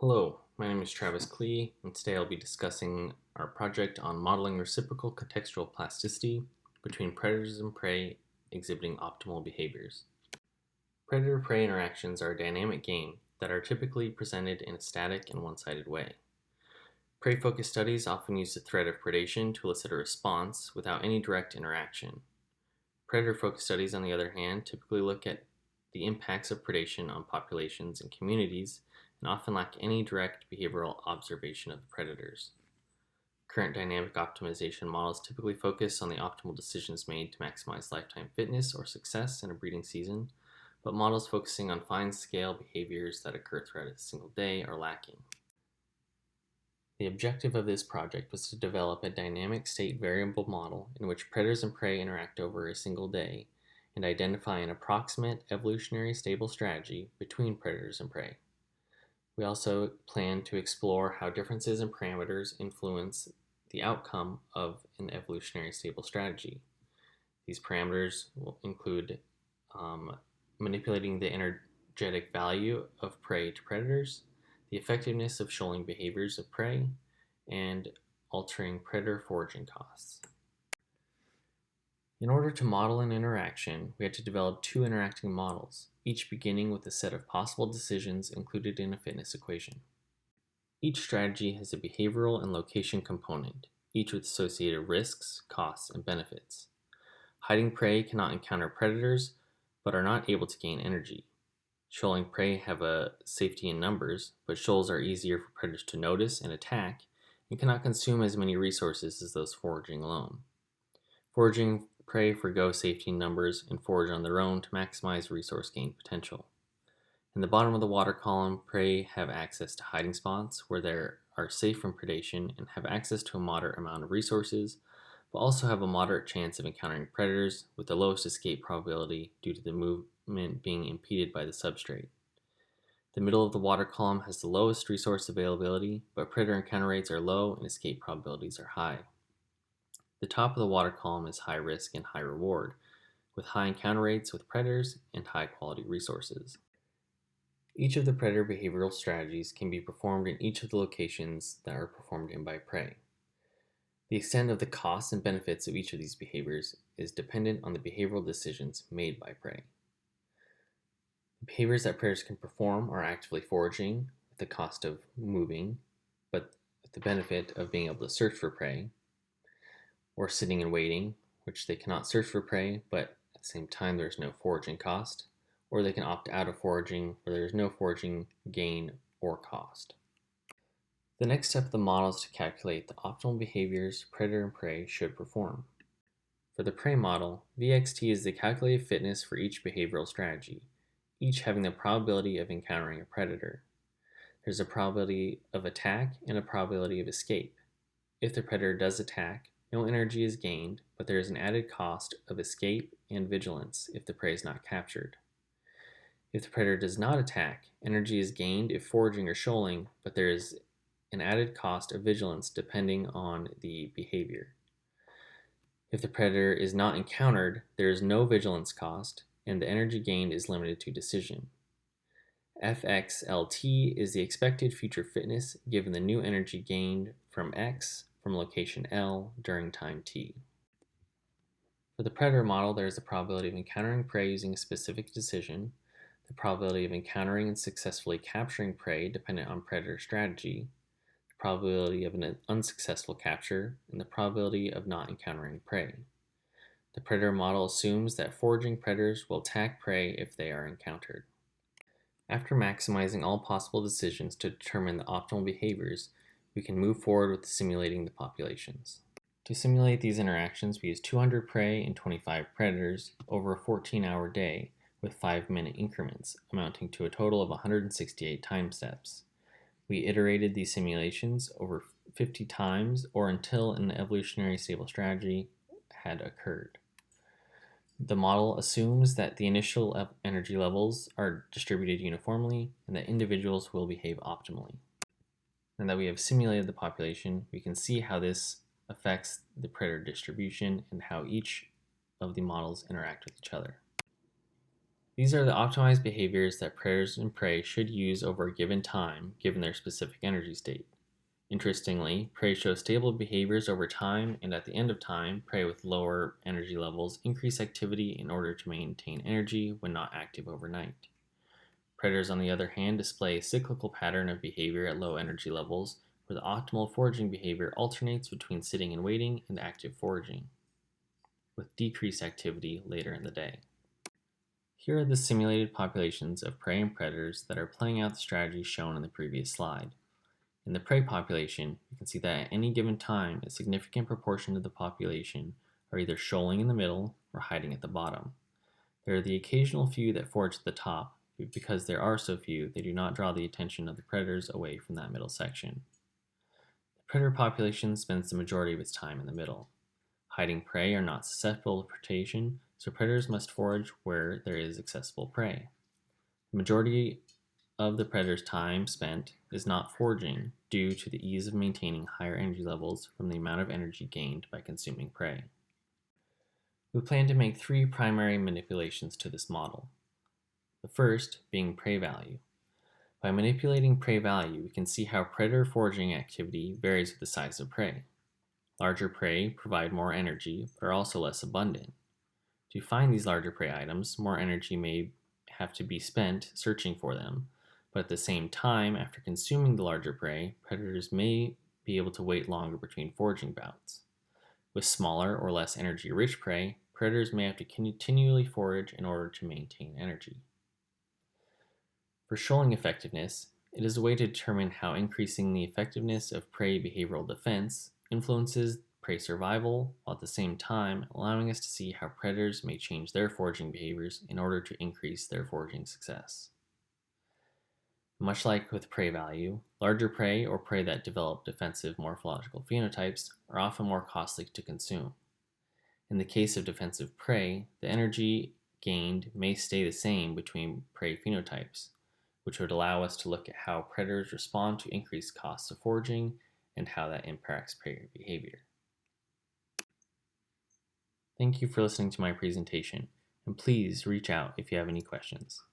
Hello, my name is Travis Klee, and today I'll be discussing our project on modeling reciprocal contextual plasticity between predators and prey exhibiting optimal behaviors. Predator-prey interactions are a dynamic game that are typically presented in a static and one-sided way. Prey-focused studies often use the threat of predation to elicit a response without any direct interaction. Predator-focused studies, on the other hand, typically look at the impacts of predation on populations and communities and often lack any direct behavioral observation of the predators. Current dynamic optimization models typically focus on the optimal decisions made to maximize lifetime fitness or success in a breeding season, but models focusing on fine-scale behaviors that occur throughout a single day are lacking. The objective of this project was to develop a dynamic state variable model in which predators and prey interact over a single day and identify an approximate evolutionary stable strategy between predators and prey. We also plan to explore how differences in parameters influence the outcome of an evolutionary stable strategy. These parameters will include manipulating the energetic value of prey to predators, the effectiveness of shoaling behaviors of prey, and altering predator foraging costs. In order to model an interaction, we had to develop two interacting models, each beginning with a set of possible decisions included in a fitness equation. Each strategy has a behavioral and location component, each with associated risks, costs, and benefits. Hiding prey cannot encounter predators, but are not able to gain energy. Shoaling prey have a safety in numbers, but shoals are easier for predators to notice and attack, and cannot consume as many resources as those foraging alone. Foraging prey forgo safety in numbers and forage on their own to maximize resource gain potential. In the bottom of the water column, prey have access to hiding spots where they are safe from predation and have access to a moderate amount of resources, but also have a moderate chance of encountering predators with the lowest escape probability due to the movement being impeded by the substrate. The middle of the water column has the lowest resource availability, but predator encounter rates are low and escape probabilities are high. The top of the water column is high risk and high reward, with high encounter rates with predators and high quality resources. Each of the predator behavioral strategies can be performed in each of the locations that are performed in by prey. The extent of the costs and benefits of each of these behaviors is dependent on the behavioral decisions made by prey. The behaviors that predators can perform are actively foraging, with the cost of moving, but with the benefit of being able to search for prey, or sitting and waiting, which they cannot search for prey, but at the same time there is no foraging cost, or they can opt out of foraging where there is no foraging gain or cost. The next step of the model is to calculate the optimal behaviors predator and prey should perform. For the prey model, VXT is the calculated fitness for each behavioral strategy, each having the probability of encountering a predator. There's a probability of attack and a probability of escape. If the predator does attack, no energy is gained, but there is an added cost of escape and vigilance if the prey is not captured. If the predator does not attack, energy is gained if foraging or shoaling, but there is an added cost of vigilance depending on the behavior. If the predator is not encountered, there is no vigilance cost, and the energy gained is limited to decision. FXLT is the expected future fitness given the new energy gained from X from location L during time T. For the predator model, there is the probability of encountering prey using a specific decision, the probability of encountering and successfully capturing prey dependent on predator strategy, the probability of an unsuccessful capture, and the probability of not encountering prey. The predator model assumes that foraging predators will attack prey if they are encountered. After maximizing all possible decisions to determine the optimal behaviors, we can move forward with simulating the populations. To simulate these interactions, we use 200 prey and 25 predators over a 14-hour day with 5-minute increments, amounting to a total of 168 time steps. We iterated these simulations over 50 times or until an evolutionary stable strategy had occurred. The model assumes that the initial energy levels are distributed uniformly and that individuals will behave optimally. Now that we have simulated the population, we can see how this affects the predator distribution and how each of the models interact with each other. These are the optimized behaviors that predators and prey should use over a given time, given their specific energy state. Interestingly, prey show stable behaviors over time, and at the end of time, prey with lower energy levels increase activity in order to maintain energy when not active overnight. Predators, on the other hand, display a cyclical pattern of behavior at low energy levels, where the optimal foraging behavior alternates between sitting and waiting and active foraging, with decreased activity later in the day. Here are the simulated populations of prey and predators that are playing out the strategy shown in the previous slide. In the prey population, you can see that at any given time, a significant proportion of the population are either shoaling in the middle or hiding at the bottom. There are the occasional few that forage at the top, but because there are so few, they do not draw the attention of the predators away from that middle section. The predator population spends the majority of its time in the middle. Hiding prey are not susceptible to predation, so predators must forage where there is accessible prey. The majority of the predator's time spent is not foraging due to the ease of maintaining higher energy levels from the amount of energy gained by consuming prey. We plan to make 3 primary manipulations to this model. The first being prey value. By manipulating prey value, we can see how predator foraging activity varies with the size of prey. Larger prey provide more energy, but are also less abundant. To find these larger prey items, more energy may have to be spent searching for them, but at the same time, after consuming the larger prey, predators may be able to wait longer between foraging bouts. With smaller or less energy-rich prey, predators may have to continually forage in order to maintain energy. For shoaling effectiveness, it is a way to determine how increasing the effectiveness of prey behavioral defense influences prey survival, while at the same time allowing us to see how predators may change their foraging behaviors in order to increase their foraging success. Much like with prey value, larger prey or prey that develop defensive morphological phenotypes are often more costly to consume. In the case of defensive prey, the energy gained may stay the same between prey phenotypes, which would allow us to look at how predators respond to increased costs of foraging and how that impacts prey behavior. Thank you for listening to my presentation, and please reach out if you have any questions.